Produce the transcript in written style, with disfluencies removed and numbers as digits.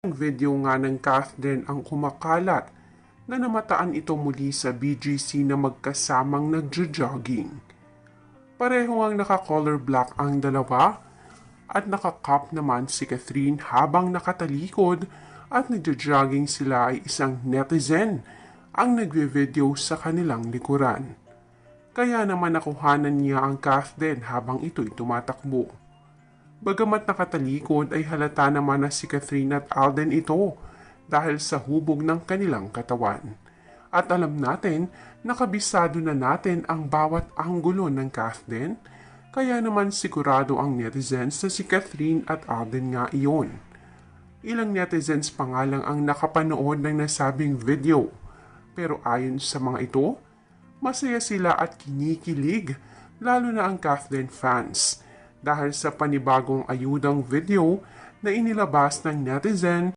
Ang video nga ng Catherine ang kumakalat na namataan ito muli sa BGC na magkasamang nagjo-jogging. Pareho ang naka-color black ang dalawa at naka-cap naman si Catherine habang nakatalikod at nagjo-jogging sila ay isang netizen ang nagve-video sa kanilang likuran. Kaya naman nakuhanan niya ang Catherine habang ito'y tumatakbo. Bagamat nakatalikod ay halata naman na si Catherine at Alden ito dahil sa hubog ng kanilang katawan. At alam natin, nakabisado na natin ang bawat anggulo ng Catherine, kaya naman sigurado ang netizens na si Catherine at Alden nga iyon. Ilang netizens pa nga lang ang nakapanood ng nasabing video, pero ayon sa mga ito, masaya sila at kinikilig, lalo na ang Catherine fans, dahil sa panibagong ayudang video na inilabas ng netizen